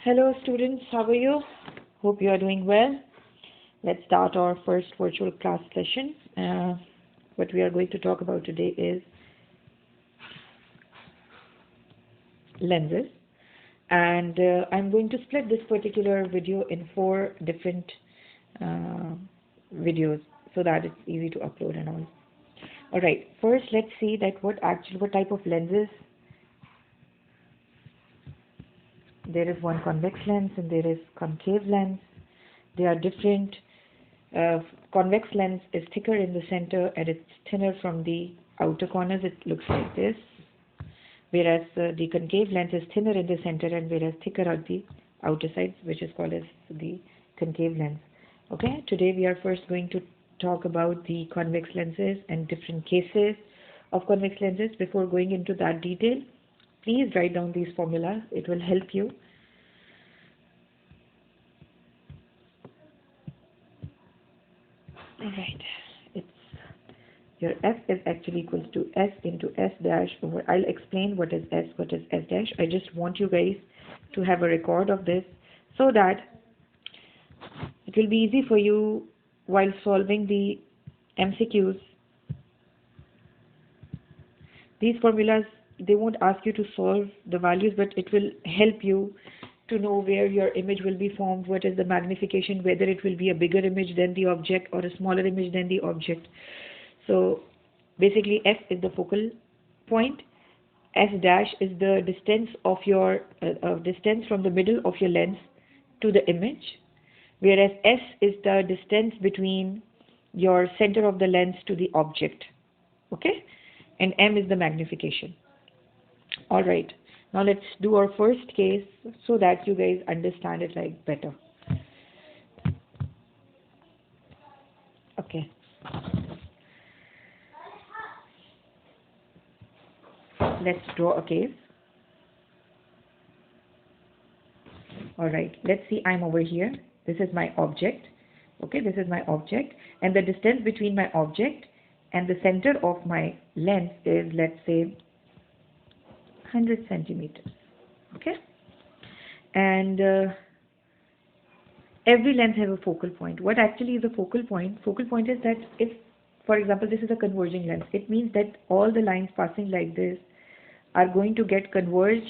Hello students, how are you? Hope you are doing well. Let's start our first virtual class session. What we are going to talk about today is lenses, and I'm going to split this particular video in 4 different uh, videos so that it's easy to upload and all. Alright, first let's see that what type of lenses. There is one convex lens and there is concave lens. They are different. Convex lens is thicker in the center and it's thinner from the outer corners. It looks like this. Whereas the concave lens is thinner in the center and whereas thicker at the outer sides, which is called as the concave lens. Okay, today we are first going to talk about the convex lenses and different cases of convex lenses. Before going into that detail, please write down these formulas. It will help you. Alright, it's your F is actually equals to S into S dash over. I'll explain what is S dash. I just want you guys to have a record of this so that it will be easy for you while solving the MCQs. These formulas, they won't ask you to solve the values, but it will help you to know where your image will be formed, what is the magnification, whether it will be a bigger image than the object or a smaller image than the object. So basically F is the focal point, S dash is the distance of your distance from the middle of your lens to the image, whereas S is the distance between your center of the lens to the object. Okay, and M is the magnification. All right, now let's do our first case so that you guys understand it like better. Okay. Let's draw a case. All right, let's see, I'm over here. This is my object. Okay, this is my object. And the distance between my object and the center of my lens is, let's say, 100 centimeters. Okay. And every lens has a focal point. What actually is a focal point? Focal point is that if, for example, this is a converging lens, it means that all the lines passing like this are going to get converged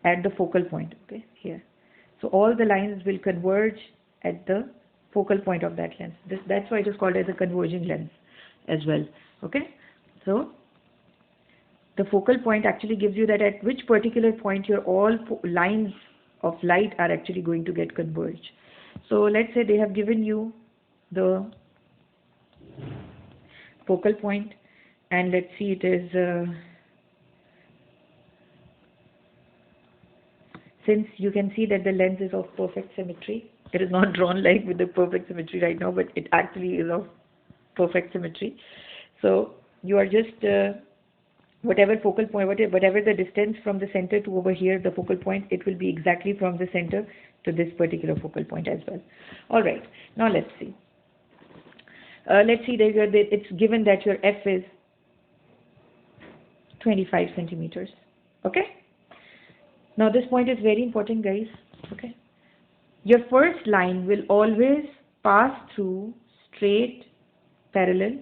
at the focal point, okay, here. So all the lines will converge at the focal point of that lens. That's why it is called as a converging lens as well, okay. So the focal point actually gives you that at which particular point your all lines of light are actually going to get converged. So let's say they have given you the focal point, and let's see, it is since you can see that the lens is of perfect symmetry. It is not drawn like with the perfect symmetry right now, but it actually is of perfect symmetry. So you are just whatever focal point, whatever the distance from the center to over here, the focal point, it will be exactly from the center to this particular focal point as well. All right, now let's see. Let's see that it's given that your F is 25 centimeters. Okay. Now this point is very important, guys. Okay. Your first line will always pass through straight, parallel,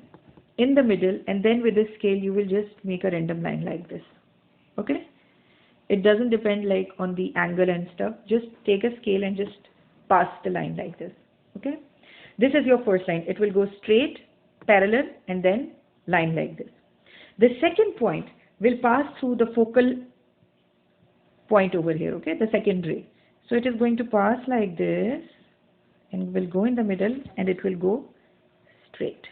in the middle, and then with the scale you will just make a random line like this. Okay. It doesn't depend like on the angle and stuff. Just take a scale and just pass the line like this. Okay. This is your first line. It will go straight, parallel, and then line like this. The second point will pass through the focal point over here, okay, the second ray. So it is going to pass like this and will go in the middle and it will go straight.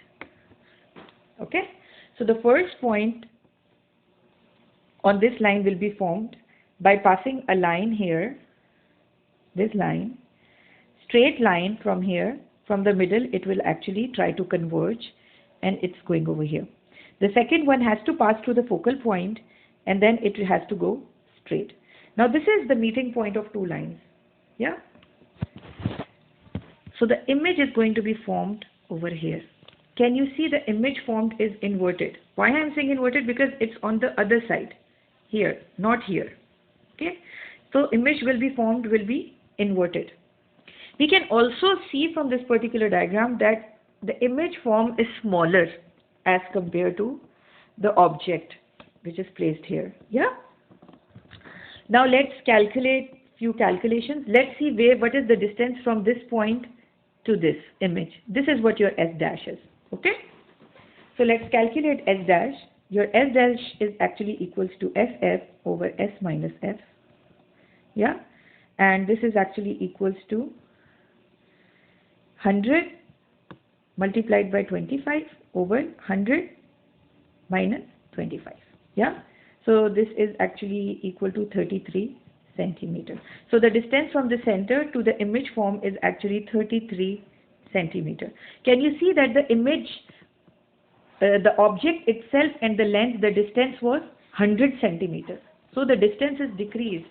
Okay, so the first point on this line will be formed by passing a line here, this line, straight line from here, from the middle it will actually try to converge and it's going over here. The second one has to pass through the focal point and then it has to go straight. Now this is the meeting point of two lines. Yeah. So the image is going to be formed over here. Can you see the image formed is inverted? Why I am saying inverted? Because it's on the other side. here, not here. Okay, so image will be formed, will be inverted. We can also see from this particular diagram that the image form is smaller as compared to the object which is placed here. Yeah. Now let's calculate few calculations. Let's see what is the distance from this point to this image. This is what your S dash is. Okay. So let's calculate S dash. Your S dash is actually equals to FF over S minus F. Yeah. And this is actually equals to 100 multiplied by 25 over 100 minus 25. Yeah. So this is actually equal to 33 centimeter. So the distance from the center to the image form is actually 33 centimeter. Can you see that the image, the object itself and the length, the distance was 100 centimeters. So the distance is decreased.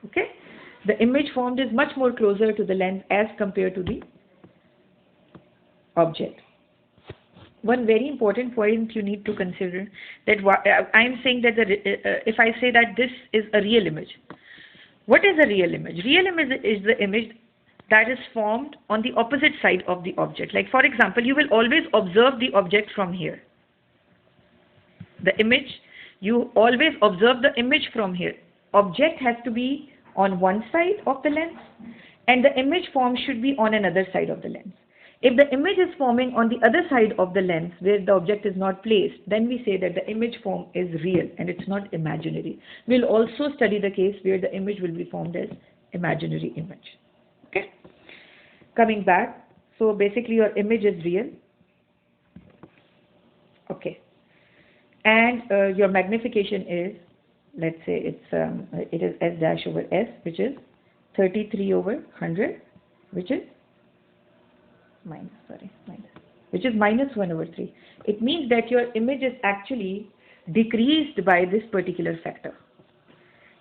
Okay. The image formed is much more closer to the lens as compared to the object. One very important point you need to consider, that I am saying that if I say that this is a real image, what is a real image? Real image is the image that is formed on the opposite side of the object. Like for example, you will always observe the object from here. The image, you always observe the image from here. Object has to be on one side of the lens and the image form should be on another side of the lens. If the image is forming on the other side of the lens where the object is not placed, then we say that the image form is real and it's not imaginary. We'll also study the case where the image will be formed as imaginary image. Okay. Coming back, so basically your image is real. Okay. And your magnification is, let's say it is S dash over S, which is 33 over 100, which is which is minus 1 over 3. It means that your image is actually decreased by this particular factor.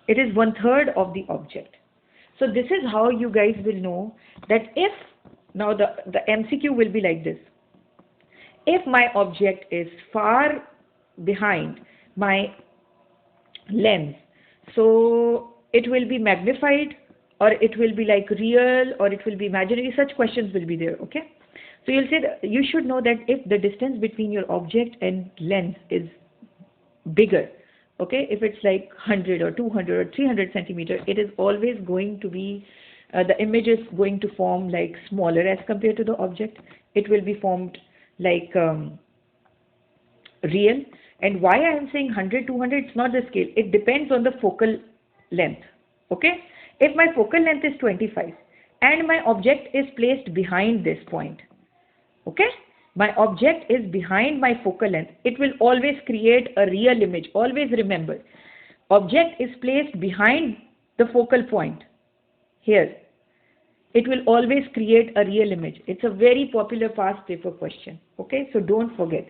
It is 1/3 of the object. So this is how you guys will know that if, now the MCQ will be like this. If my object is far behind my lens, so it will be magnified, or it will be like real, or it will be imaginary. Such questions will be there. Okay. So you'll say that you should know that if the distance between your object and lens is bigger, okay, if it's like 100 or 200 or 300 centimeter, it is always going to be, the image is going to form like smaller as compared to the object. It will be formed like real. And why I am saying 100, 200, it's not the scale. It depends on the focal length. Okay. If my focal length is 25 and my object is placed behind this point, okay, my object is behind my focal length, it will always create a real image. Always remember, object is placed behind the focal point here. It will always create a real image. It's a very popular past paper question. Okay, so don't forget.